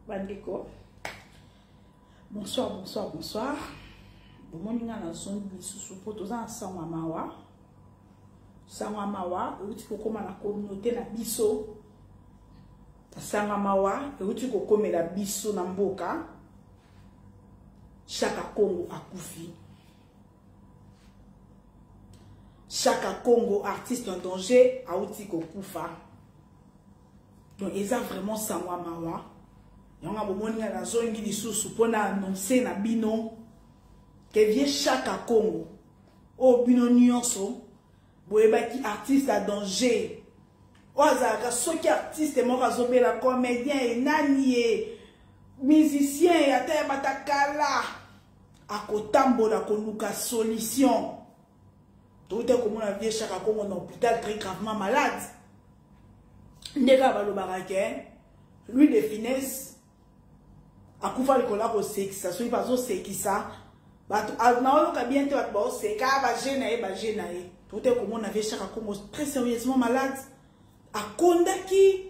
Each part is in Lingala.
Bandeko. Bonsoir, bonsoir, bonsoir. Bon, on a la zone sous potoza sangwa mawa. Sangwa mawa, uti kokoma na communauté na biso. Sangwa mawa, uti kokome la biso na mboka. Chaka Congo akufi. Chaka Congo artiste en danger a uti kokufa. Donc ils ont vraiment sangwa mawa. On a besoin de la zone qui dit pour annoncer na bino que vient Chaka Congo au bino nyonso boyeba ki artiste à danger ozaka soki artiste mo kazobela comédien et nani et musicien et ata batakala akotambola koluka solution tout est comme on vient Chaka Congo en hôpital très gravement malade ndeka balobaka ke lui de finesse akufa likola ko sekisa so ipazo sekisa batu naolo ka bientôt at ba seka ba jeune e tout est comme on avait Chaka Congo très sérieusement malade akondaki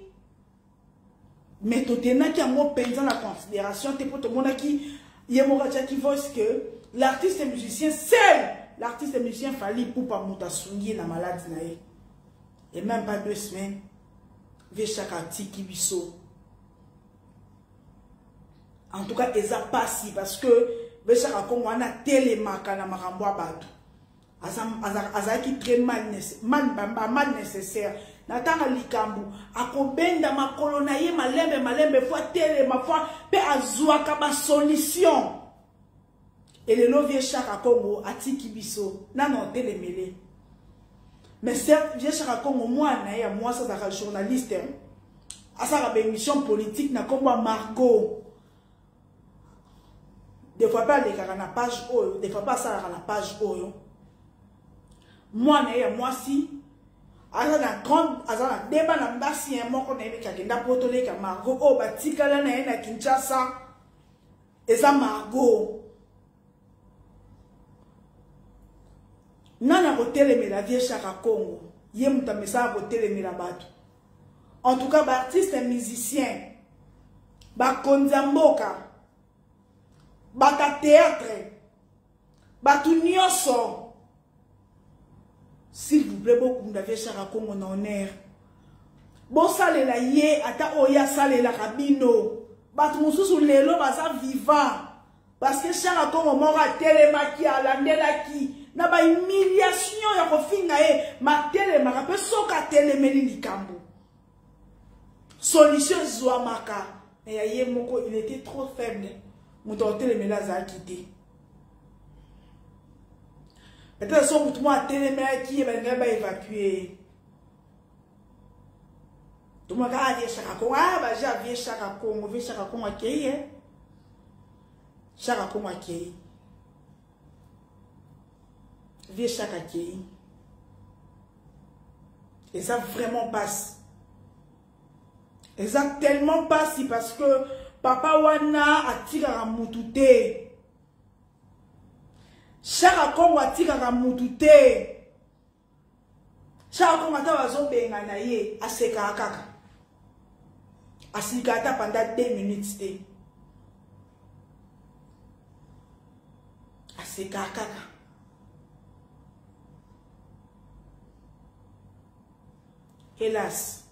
mais totena ki ngo penza la considération te poto mona ki yemoka qui voice que l'artiste musicien seul l'artiste musicien fallait pour pas muta sungi na malade na e et même pas 2 semaines ve Chaka tiki biso. En tout cas, ils ont passé parce que le Chaka Congo a télémarqué na makambo abatu. Azaki très mal nécessaire. Natanga likambu akobenda makolo na ye malembe fois téléma fois pe azuaka ba solution. Et le vieux Chaka Congo atiki biso na non télémélé. Mais certes, vieux Chaka Congo moi ça ça journaliste. Asa ba émission politique na kombo Margot. Des fois pas les na page oyo, des fois pas ça na page oyo. Moi si ala na grande azana débat na mbasi un moko na yeka kenda potole ka Margot o batikala na ye na Kinshasa eza Margot. Nana ko telemela vie Chaka Congo, ye mutamesa ko telemela bato. En tout cas, ba artiste et musicien, ba konzamboka bata théâtre, batu nyonso. S'il vous plaît, beaucoup d'avez Chaka Congo en air. Bon sale la ye, ata oya sale la rabino. Batu mususu lelo baza vivant. Parce que Chaka Congo mora telemaki alandelaki. Na ba humiliation ya kofinga e, ma telemaka pe soka telemeli likambo. Solution Zouamaka. Mais il était trop faible. Mon torté les mélages a quitté. Peut-être son bout moi téléméla qui est évacué. Tout le monde a dit Chaka Congo. Ah, bah j'ai vu Chaka Congo. Vu Chaka Congo accueilli. Chaka Congo accueilli. Vu Chaka accueilli. Et ça vraiment passe. Et ça tellement passe parce que Papa wana atika mutute. Chaka Congo atika mutute. Chaka Congo ata bazobenga na ye aseka kaka. Asika ata pendant 2 minutes te. Aseka kaka. Hélas.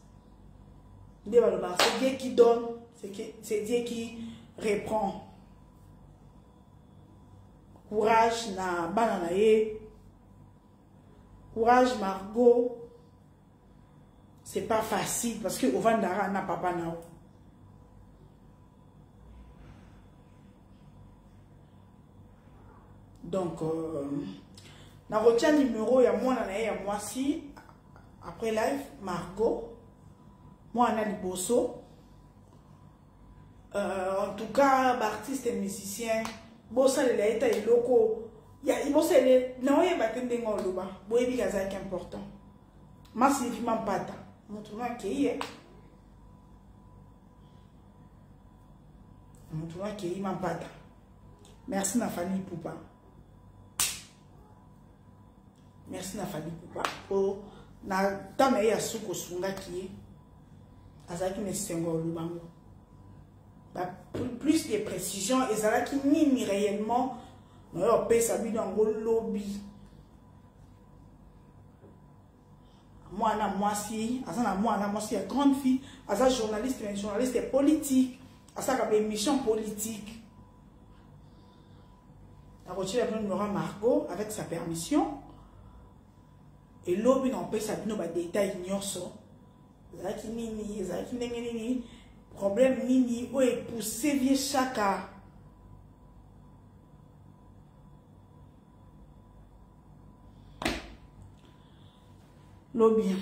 C'est Dieu qui donne, c'est Dieu qui reprend. Courage na bananaye. Courage Margot. C'est pas facile parce que au Vandara n'a pas nao. Donc na retient numéro ya moi na ya moi si après live Margot. Moi, on a les bosso. En tout cas, artiste et musicien, bossa les l'état et locaux. Il y a bossa les non, il y a pas de ngoloba. Boebi kazaki important. Massivement pata. Montrons qui est. Montrons qui est ma pata. Merci na famille Poupa. Merci na famille Poupa. Pour na tame ya suko sunga qui est. Azaki ne sengo lubango. plus de précisions et ça qui nini réellement on peut s'habiller dans le lobby moi si grande fille asa journaliste politique asa ka émission politique la retiré le numéro Margot avec sa permission et lobby on peut s'habiller dans des détails nyonso ça qui nini ça qui nini problème nini ou est poussé vieux chaka lobby